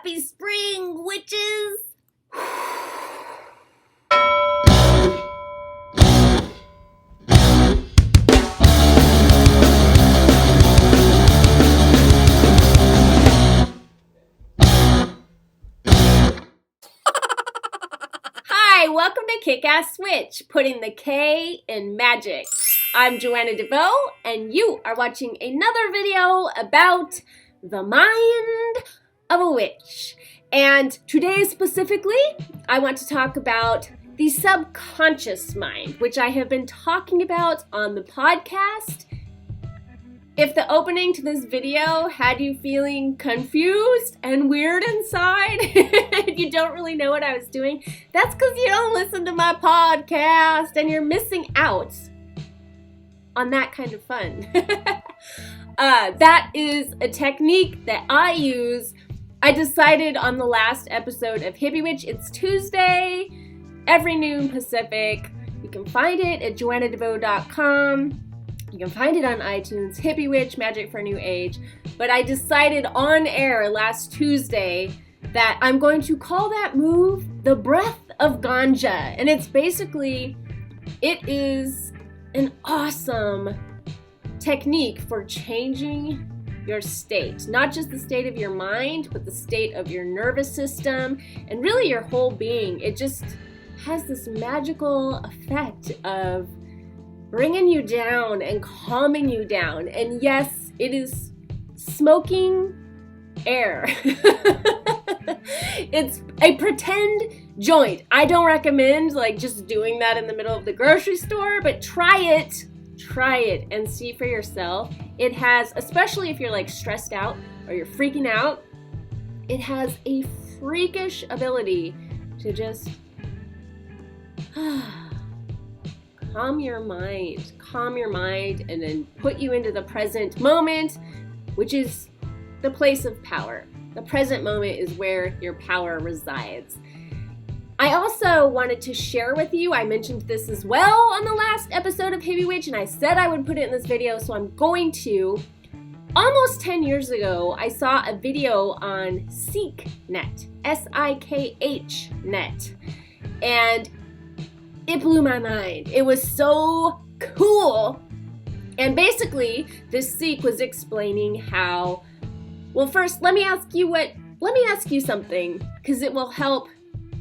Happy spring, witches! Hi, welcome to Kick-Ass Switch, putting the K in Magic. I'm Joanna DeVoe, and you are watching another video about the mind of a witch. And today specifically, I want to talk about the subconscious mind, which I have been talking about on the podcast. If the opening to this video had you feeling confused and weird inside, and you don't really know what I was doing, that's because you don't listen to my podcast and you're missing out on that kind of fun. That is a technique that I use. I decided on the last episode of Hippie Witch, it's Tuesday, every noon Pacific. You can find it at joannadevoe.com. You can find it on iTunes, Hippie Witch, Magic for a New Age. But I decided on air last Tuesday that I'm going to call that move the breath of ganja. And it's basically, it is an awesome technique for changing your state. Not just the state of your mind, but the state of your nervous system and really your whole being. It just has this magical effect of bringing you down and calming you down. And yes, it is smoking air. It's a pretend joint. I don't recommend just doing that in the middle of the grocery store, but try it and see for yourself. It has, especially if you're stressed out or you're freaking out, it has a freakish ability to just calm your mind, and then put you into the present moment, which is the place of power. The present moment is where your power resides. I also wanted to share with you, I mentioned this as well on the last episode of Hippie Witch, and I said I would put it in this video, so I'm going to. Almost 10 years ago, I saw a video on SikhNet, S-I-K-H-net, and it blew my mind. It was so cool. And basically, this Sikh was explaining how, well, first, let me ask you something, because it will help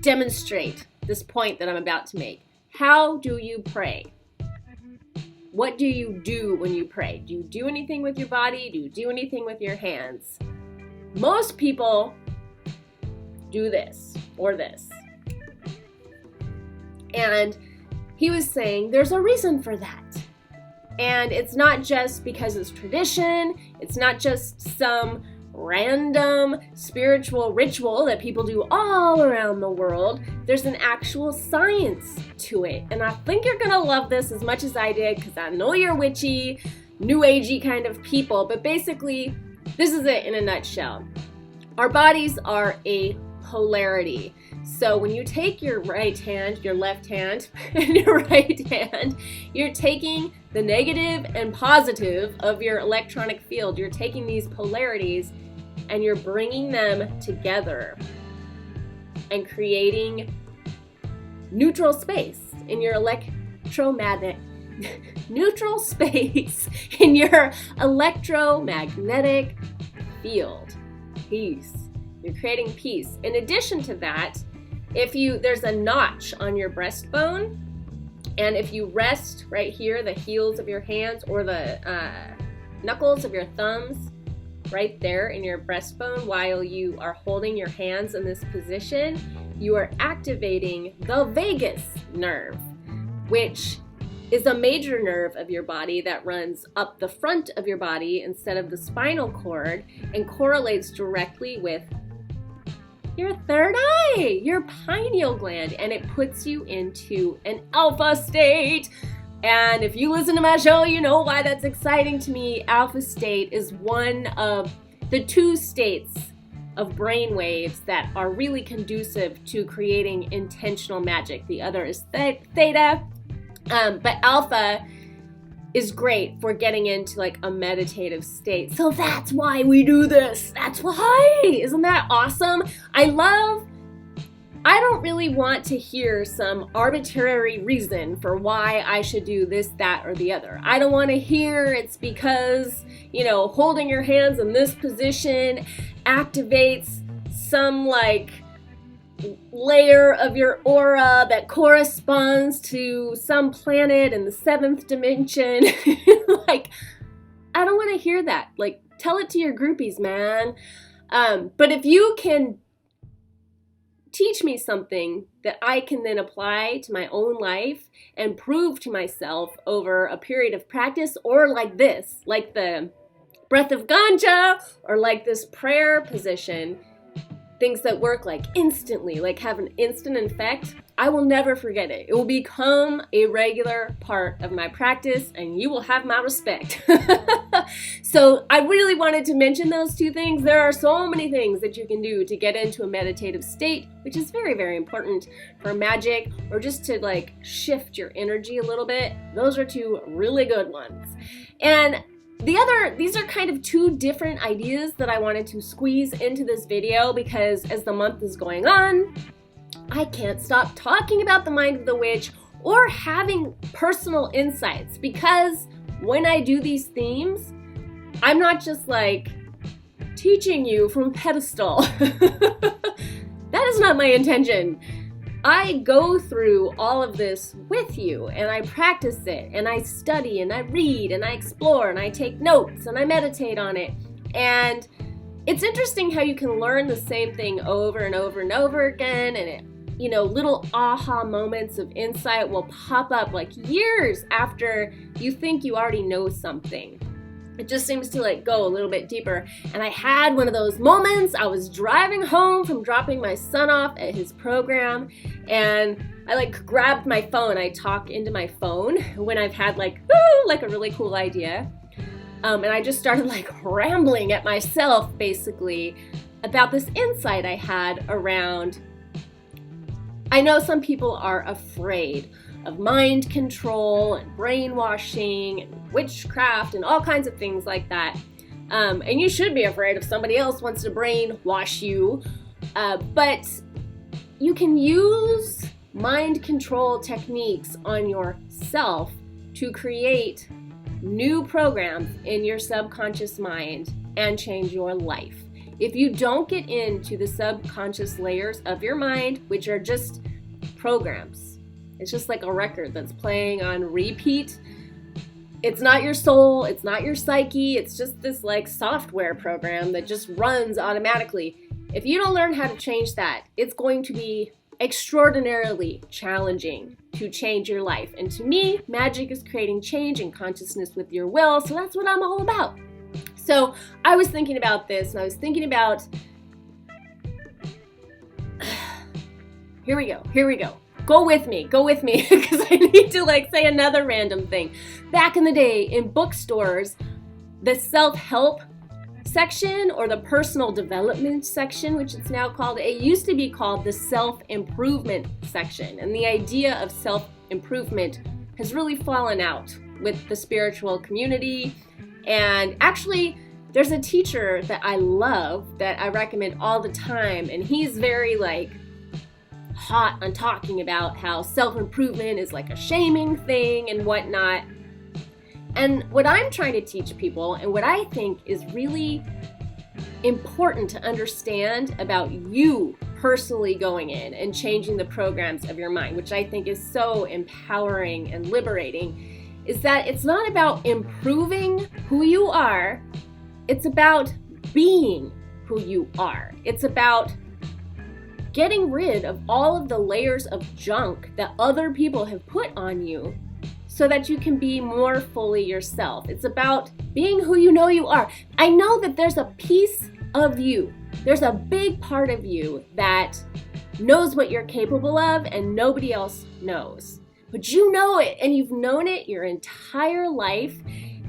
demonstrate this point that I'm about to make. How do you pray? What do you do when you pray? Do you do anything with your body? Do you do anything with your hands? Most people do this or this. And he was saying there's a reason for that. And it's not just because it's tradition. It's not just some random spiritual ritual that people do all around the world. There's an actual science to it. And I think you're going to love this as much as I did, because I know you're witchy, new agey kind of people. But basically, this is it in a nutshell. Our bodies are a polarity. So when you take your right hand, your left hand, and your right hand, you're taking the negative and positive of your electronic field. You're taking these polarities and you're bringing them together and creating neutral space in your neutral space in your electromagnetic field. Peace. You're creating peace. In addition to that, there's a notch on your breastbone, and if you rest right here, the heels of your hands or the knuckles of your thumbs right there in your breastbone while you are holding your hands in this position, you are activating the vagus nerve, which is a major nerve of your body that runs up the front of your body instead of the spinal cord and correlates directly with your third eye, your pineal gland, and it puts you into an alpha state. And if you listen to my show, you know why that's exciting to me. Alpha state is one of the two states of brain waves that are really conducive to creating intentional magic. The other is theta, but alpha is great for getting into like a meditative state. So that's why we do this. That's why. Isn't that awesome? I don't really want to hear some arbitrary reason for why I should do this, that, or the other. I don't want to hear it's because, holding your hands in this position activates some like layer of your aura that corresponds to some planet in the 7th dimension. Like, I don't want to hear that. Like, tell it to your groupies, man. But if you can teach me something that I can then apply to my own life and prove to myself over a period of practice, or like this, like the breath of ganja, or like this prayer position, things that work like instantly, like have an instant effect, I will never forget it. It will become a regular part of my practice and you will have my respect. So I really wanted to mention those two things. There are so many things that you can do to get into a meditative state, which is very, very important for Magick, or just to like shift your energy a little bit. Those are two really good ones. And these are kind of two different ideas that I wanted to squeeze into this video, because as the month is going on, I can't stop talking about the mind of the witch or having personal insights, because when I do these themes, I'm not just like teaching you from a pedestal. That is not my intention. I go through all of this with you, and I practice it, and I study, and I read, and I explore, and I take notes, and I meditate on it. And it's interesting how you can learn the same thing over and over and over again, and little aha moments of insight will pop up like years after you think you already know something. It just seems to like go a little bit deeper. And I had one of those moments. I was driving home from dropping my son off at his program, and I like grabbed my phone. I talk into my phone when I've had like a really cool idea. And I just started like rambling at myself basically about this insight I had around, I know some people are afraid of mind control and brainwashing and witchcraft and all kinds of things like that. And you should be afraid if somebody else wants to brainwash you. But you can use mind control techniques on yourself to create new programs in your subconscious mind and change your life. If you don't get into the subconscious layers of your mind, which are just programs, it's just like a record that's playing on repeat. It's not your soul, it's not your psyche, it's just this like software program that just runs automatically. If you don't learn how to change that, it's going to be extraordinarily challenging to change your life. And to me, Magick is creating change and consciousness with your will, so that's what I'm all about. So I was thinking about this, and I was thinking about, here we go. Go with me, because I need to like say another random thing. Back in the day in bookstores, the self-help section, or the personal development section, which it's now called, it used to be called the self-improvement section. And the idea of self-improvement has really fallen out with the spiritual community. And actually, there's a teacher that I love that I recommend all the time, and he's very like hot on talking about how self-improvement is like a shaming thing and whatnot. And what I'm trying to teach people, and what I think is really important to understand about you personally going in and changing the programs of your mind, which I think is so empowering and liberating, is that it's not about improving who you are, it's about being who you are. It's about getting rid of all of the layers of junk that other people have put on you so that you can be more fully yourself. It's about being who you know you are. I know that there's a piece of you, there's a big part of you that knows what you're capable of and nobody else knows. But you know it, and you've known it your entire life,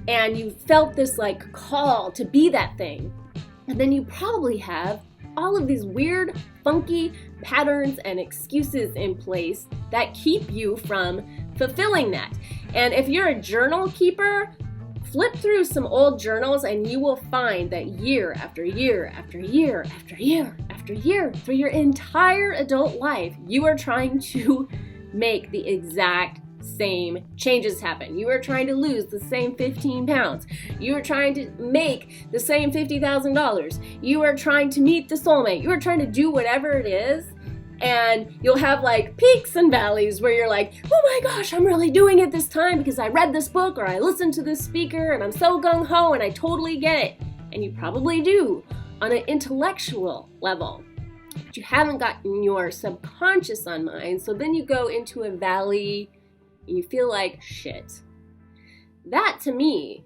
and you felt this like call to be that thing. And then you probably have all of these weird, funky patterns and excuses in place that keep you from fulfilling that. And if you're a journal keeper, flip through some old journals and you will find that year after year after year after year after year, through your entire adult life, you are trying to make the exact same changes happen. You are trying to lose the same 15 pounds. You are trying to make the same $50,000. You are trying to meet the soulmate. You are trying to do whatever it is. And you'll have like peaks and valleys where you're like, oh my gosh, I'm really doing it this time because I read this book or I listened to this speaker and I'm so gung-ho and I totally get it. And you probably do on an intellectual level. But you haven't gotten your subconscious online. So then you go into a valley and you feel like shit. That to me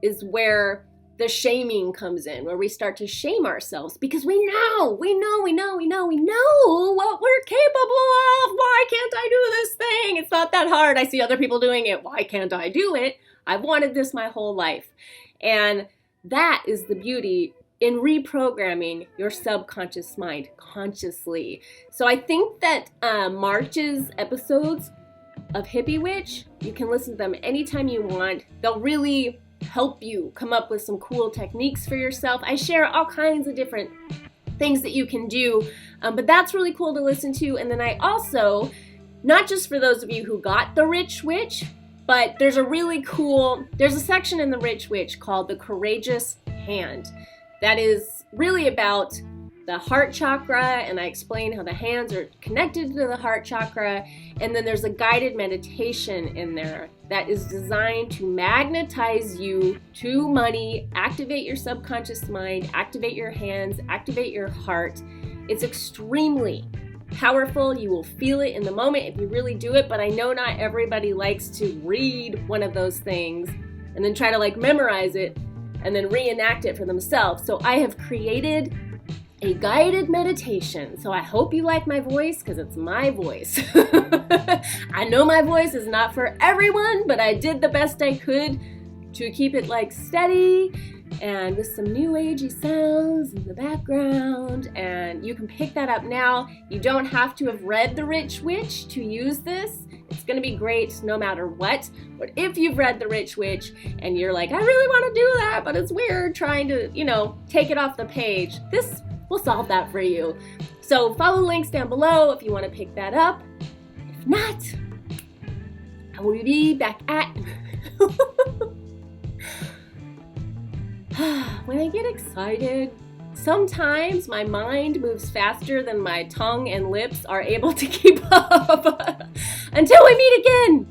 is where the shaming comes in, where we start to shame ourselves because we know what we're capable of. Why can't I do this thing? It's not that hard. I see other people doing it. Why can't I do it? I've wanted this my whole life. And that is the beauty in reprogramming your subconscious mind consciously. So I think that March's episodes of Hippie Witch, you can listen to them anytime you want. They'll really help you come up with some cool techniques for yourself. I share all kinds of different things that you can do, but that's really cool to listen to. And then I also, not just for those of you who got the Rich Witch, but there's a section in the Rich Witch called the Courageous Hand that is really about the heart chakra, and I explain how the hands are connected to the heart chakra. And then there's a guided meditation in there that is designed to magnetize you to money, activate your subconscious mind, activate your hands, activate your heart. It's extremely powerful. You will feel it in the moment if you really do it, but I know not everybody likes to read one of those things and then try to like memorize it and then reenact it for themselves. So I have created a guided meditation. So I hope you like my voice because it's my voice. I know my voice is not for everyone, but I did the best I could to keep it like steady and with some new agey sounds in the background. And you can pick that up now. You don't have to have read The Rich Witch to use this. It's going to be great no matter what. But if you've read The Rich Witch and you're like, I really want to do that, but it's weird trying to, take it off the page, this will solve that for you. So follow links down below if you want to pick that up. If not, I will be back at when I get excited, sometimes my mind moves faster than my tongue and lips are able to keep up. Until we meet again,